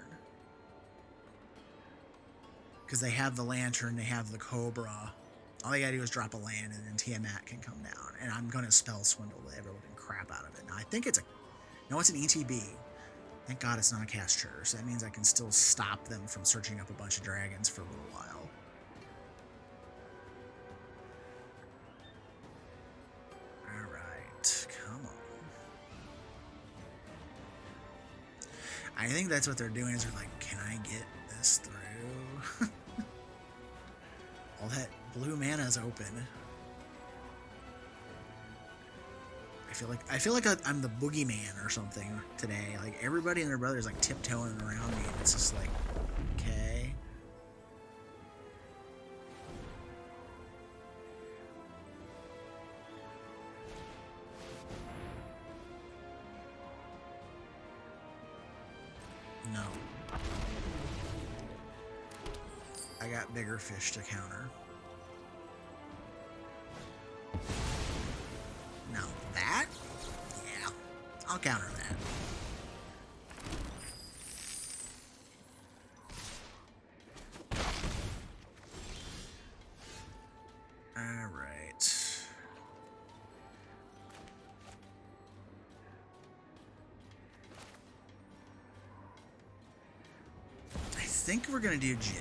Because they have the Lantern, they have the Cobra. All they gotta do is drop a land, and then Tiamat can come down. And I'm gonna Spell Swindle the ever-living crap out of it. Now, I think it's no, it's an ETB. Thank God it's not a cast trigger, so that means I can still stop them from searching up a bunch of dragons for a little while. Come on. I think that's what they're doing is they're like, can I get this through? All that blue mana is open. I feel like I'm the boogeyman or something today. Like everybody and their brother is like tiptoeing around me. And it's just like, okay. No. I I got bigger fish to counter. Now that, yeah, I'll counter that. All right. I think we're gonna do Jin.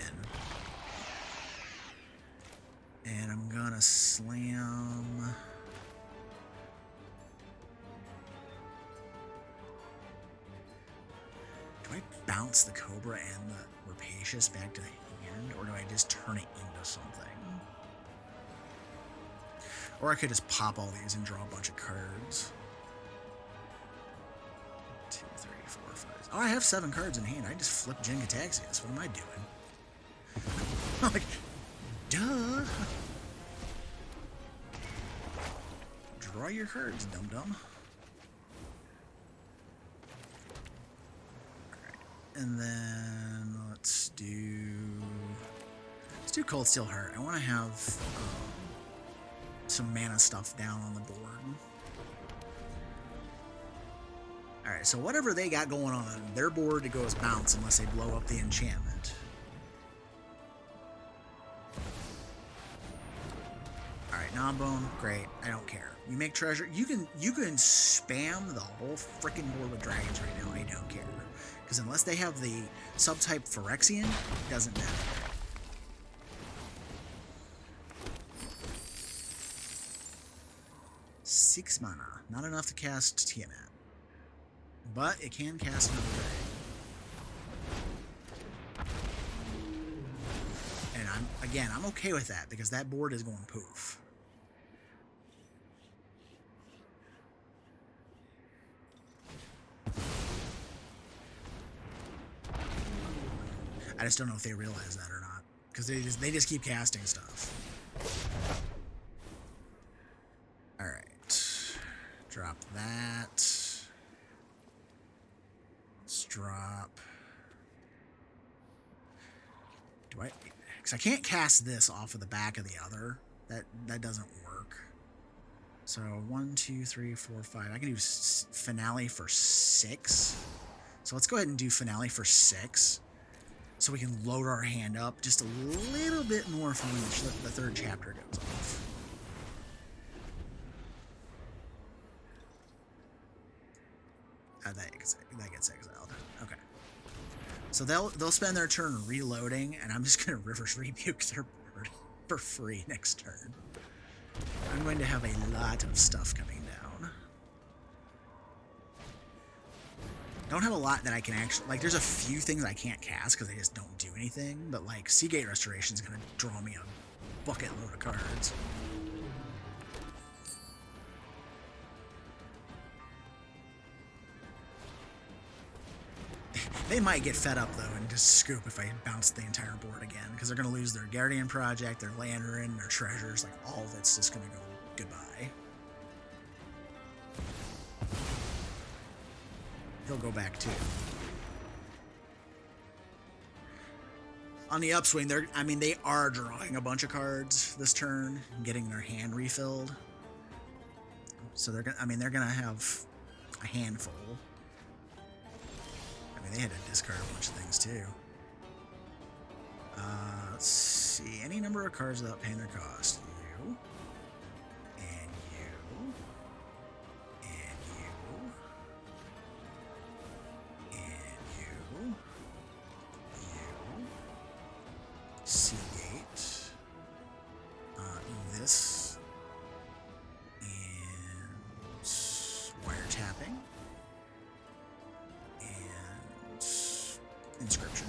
And I'm gonna slam. Do I bounce the Cobra and the Rapacious back to the hand, or do I just turn it into something? Or I could just pop all these and draw a bunch of cards. 2, 3, 4, 5. Oh, I have 7 cards in hand. I just flipped Jin-Gitaxias. What am I doing? I'm like, duh. Draw your cards, dum-dum. Alright. And then let's do Cold Steel Heart. I want to have some mana stuff down on the board. Alright, so whatever they got going on, their board goes bounce unless they blow up the enchantment. Alright, non-bone, great. I don't care. You make treasure. You can spam the whole freaking board with dragons right now. I don't care. Because unless they have the subtype Phyrexian, it doesn't matter. Six mana. Not enough to cast Tiamat. But it can cast another dragon. And I'm okay with that because that board is going poof. I just don't know if they realize that or not, because they just keep casting stuff. All right, drop that. Let's drop. Do I? Because I can't cast this off of the back of the other. That doesn't work. So 1, 2, 3, 4, 5. I can do finale for 6. So let's go ahead and do finale for 6. So we can load our hand up just a little bit more from when the third chapter goes off. That gets exiled. Okay. So they'll spend their turn reloading, and I'm just gonna reverse rebuke their board for free next turn. I'm going to have a lot of stuff coming down. Don't have a lot that I can actually, like, there's a few things I can't cast because they just don't do anything, but like Seagate Restoration is going to draw me a bucket load of cards. They might get fed up though and just scoop if I bounce the entire board again, because they're going to lose their Guardian Project, their Lantern, their treasures, like all of it's just going to go goodbye. He'll go back too. On the upswing, they are drawing a bunch of cards this turn, getting their hand refilled. So they're gonna have a handful. I mean, they had to discard a bunch of things too. Let's see, any number of cards without paying their cost. You. And you. And you. Seagate, this, and wiretapping, and inscription.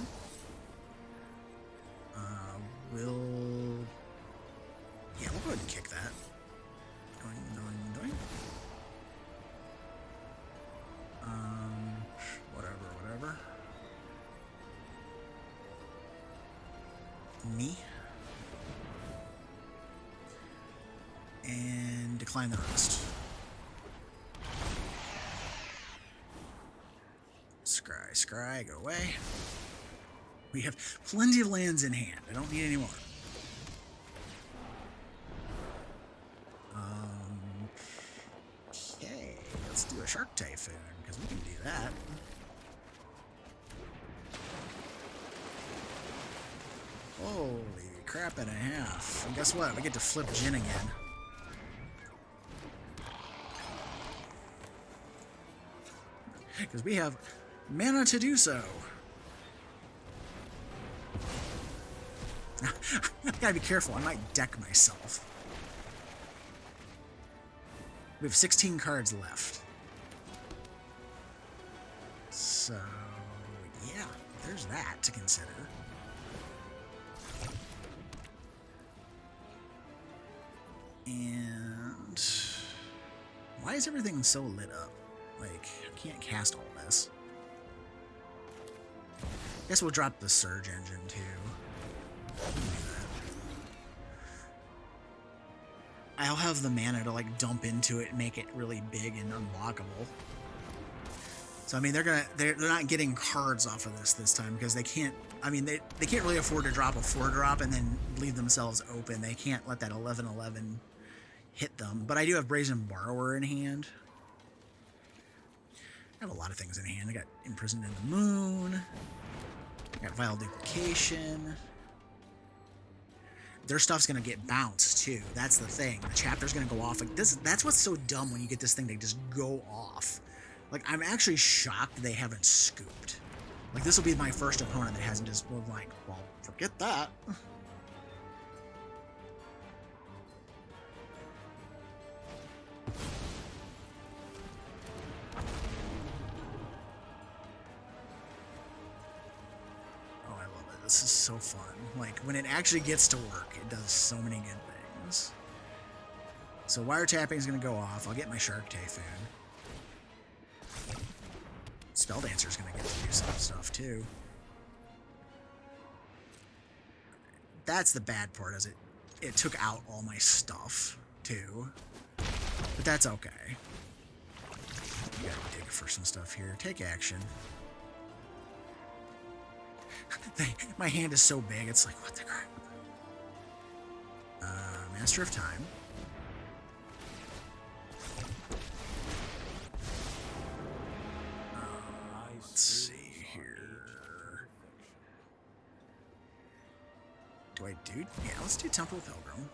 We'll go ahead and kick that. Going. Whatever. Me. And decline the rest. Scry, go away. We have plenty of lands in hand. I don't need any more. Okay, let's do a Shark Typhoon, because we can do that. Holy crap and a half. And guess what? We get to flip Jin again. Because we have mana to do so. I gotta be careful. I might deck myself. We have 16 cards left. So, yeah, there's that to consider. And why is everything so lit up? Like, I can't cast all this. Guess we'll drop the Surge Engine too. We'll do that. I'll have the mana to like dump into it and make it really big and unblockable. So I mean they're not getting cards off of this time because they can't. I mean they can't really afford to drop a 4-drop and then leave themselves open. They can't let that 11/11 hit them. But I do have Brazen Borrower in hand. I have a lot of things in hand. I got Imprisoned in the Moon. I got Vile Duplication. Their stuff's gonna get bounced too. That's the thing. The chapter's gonna go off like this. That's what's so dumb when you get this thing to just go off. Like I'm actually shocked they haven't scooped. Like this will be my first opponent that hasn't just been like, well, forget that. This is so fun. Like, when it actually gets to work, it does so many good things. So wiretapping is going to go off. I'll get my Shark Typhoon. Spell Dancer is going to get to do some stuff, too. That's the bad part, is it took out all my stuff, too. But that's okay. You gotta dig for some stuff here. Take action. My hand is so big, it's like, what the crap? Master of Time. Let's see here. Do I do? Yeah, let's do Temple Pilgrim.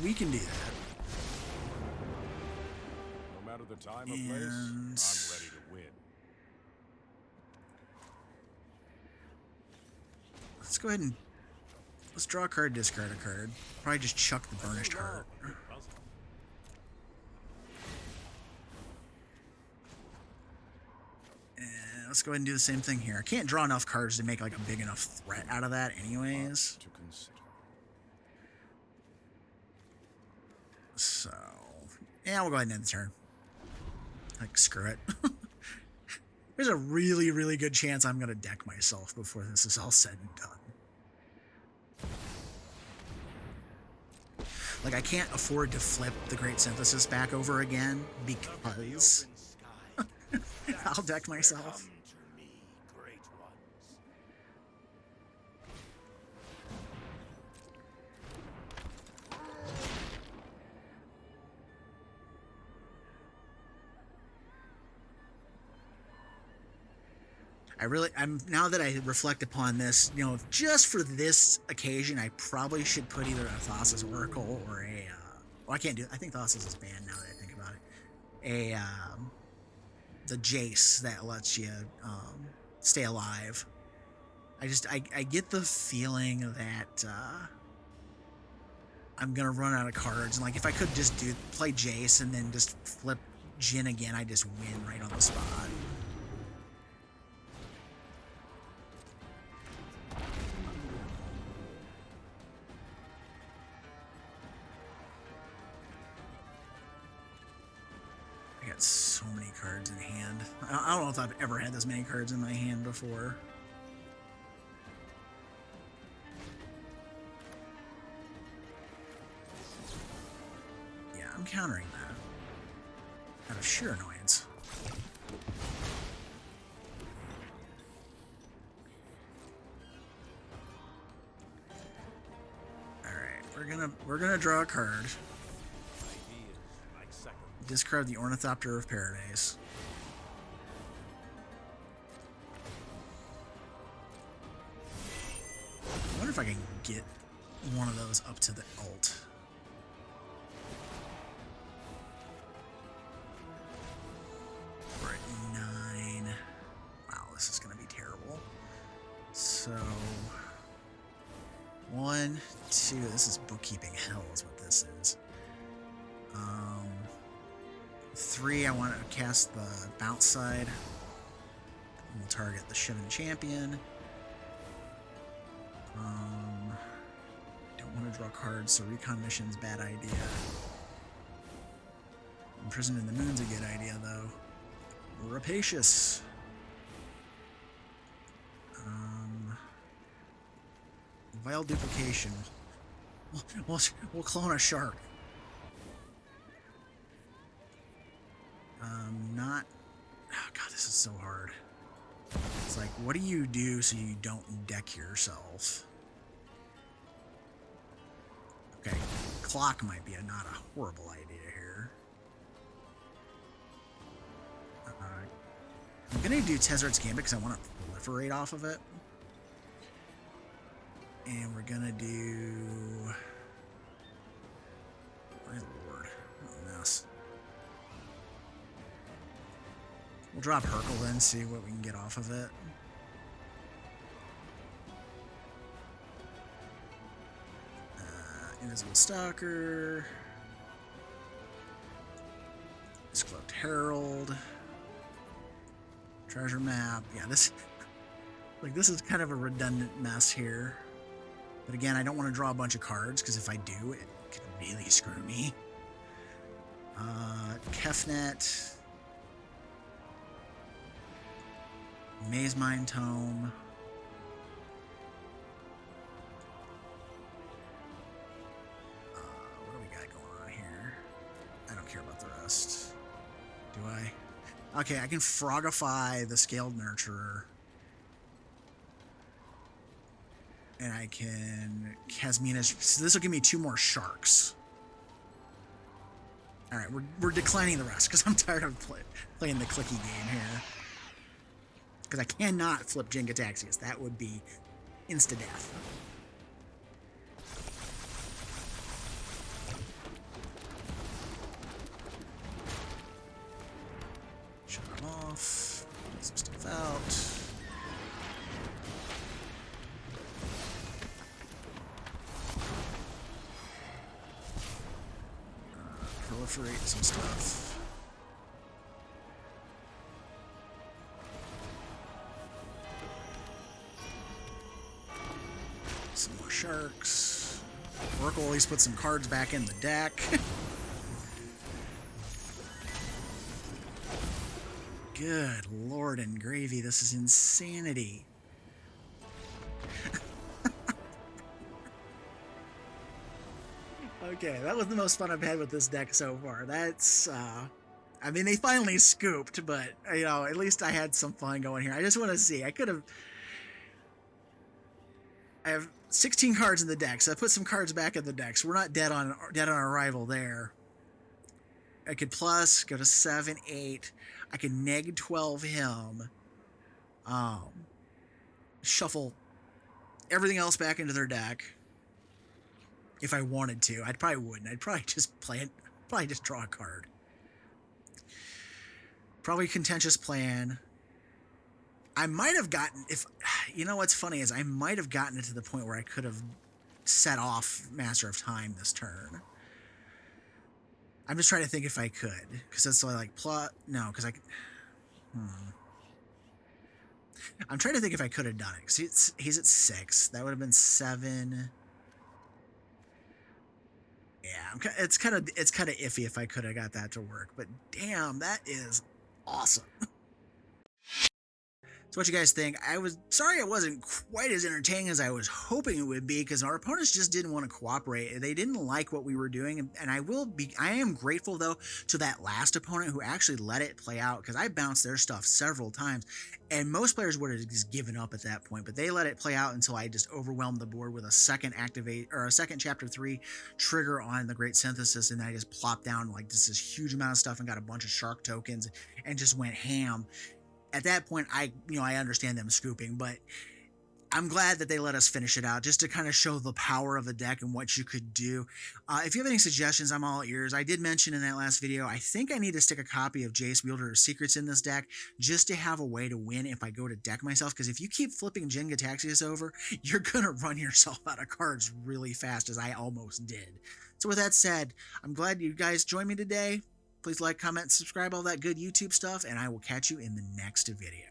We can do that. No matter the time or place, I'm ready to win. Let's go ahead and let's draw a card, discard a card. Probably just chuck the Burnished Heart. And let's go ahead and do the same thing here. I can't draw enough cards to make like a big enough threat out of that anyways. So, yeah, we'll go ahead and end the turn. Like, screw it. There's a really, really good chance I'm going to deck myself before this is all said and done. Like, I can't afford to flip the Great Synthesis back over again because I'll deck myself. Now that I reflect upon this, you know, just for this occasion, I probably should put either a Thassa's Oracle or a, well, I can't do it. I think Thassa's is banned now that I think about it. The Jace that lets you, stay alive. I get the feeling that, I'm gonna run out of cards, and like, if I could just play Jace and then just flip Jin again, I just win right on the spot. So many cards in hand. I don't know if I've ever had this many cards in my hand before. Yeah, I'm countering that. Out of sheer annoyance. we're gonna draw a card. Ideas like second. Discard the Ornithopter of Paradise. I wonder if I can get one of those up to the alt. We're at 9. Wow, this is gonna be terrible. So 1, 2. This is bookkeeping hell, is what this is. 3. I want to cast the bounce side. We'll target the Shivan Champion. Don't want to draw cards, so Recon Mission's bad idea. Imprisoned in the Moon's a good idea, though. Rapacious. Vile Duplication. We'll clone a shark. Not... Oh god, this is so hard. It's like, what do you do so you don't deck yourself? Okay, clock might be not a horrible idea here. I'm gonna do Tezzard's Gambit because I want to proliferate off of it. And we're gonna do... My lord, what a mess. We'll drop Hercule then, see what we can get off of it. Invisible Stalker. Disclosed Herald. Treasure Map. Yeah, this is kind of a redundant mess here. But again, I don't want to draw a bunch of cards, because if I do, it could really screw me. Kefnet. Maze Mine Tome. What do we got going on here? I don't care about the rest. Do I? Okay, I can Frogify the Scaled Nurturer. And I can Kasmina's. So this will give me 2 more sharks. Alright, we're declining the rest because I'm tired of playing the clicky game here. Because I cannot flip Jin-Gitaxias. That would be insta-death. Shut it off. Get some stuff out. Proliferate some stuff. Some more sharks. Oracle at least put some cards back in the deck. Good lord and gravy, this is insanity. Okay, that was the most fun I've had with this deck so far. That's, I mean, they finally scooped, but, you know, at least I had some fun going here. I just want to see. I have 16 cards in the deck, so I put some cards back in the deck, so we're not dead on arrival there. I could plus, go to 7, 8. I could neg 12 him. Shuffle everything else back into their deck. If I wanted to. I probably wouldn't. I'd probably just play it. Probably just draw a card. Probably contentious plan. I might have gotten, if, you know what's funny is I might have gotten it to the point where I could have set off Master of Time this turn. I'm just trying to think if I could, because that's like plot. No, because I. I'm trying to think if I could have done it, because he's at 6. That would have been 7. Yeah, it's kind of iffy if I could have got that to work, but damn, that is awesome. So what you guys think? I was sorry it wasn't quite as entertaining as I was hoping it would be, because our opponents just didn't want to cooperate. They didn't like what we were doing, and I am grateful though to that last opponent who actually let it play out, because I bounced their stuff several times, and most players would have just given up at that point, but they let it play out until I just overwhelmed the board with a second chapter 3 trigger on the Great Synthesis, and I just plopped down like this huge amount of stuff and got a bunch of shark tokens and just went ham. At that point, I understand them scooping, but I'm glad that they let us finish it out just to kind of show the power of the deck and what you could do. If you have any suggestions, I'm all ears. I did mention in that last video, I think I need to stick a copy of Jace Wielder of Secrets in this deck just to have a way to win if I go to deck myself, because if you keep flipping Jin-Gitaxias over, you're going to run yourself out of cards really fast, as I almost did. So with that said, I'm glad you guys joined me today. Please like, comment, subscribe, all that good YouTube stuff, and I will catch you in the next video.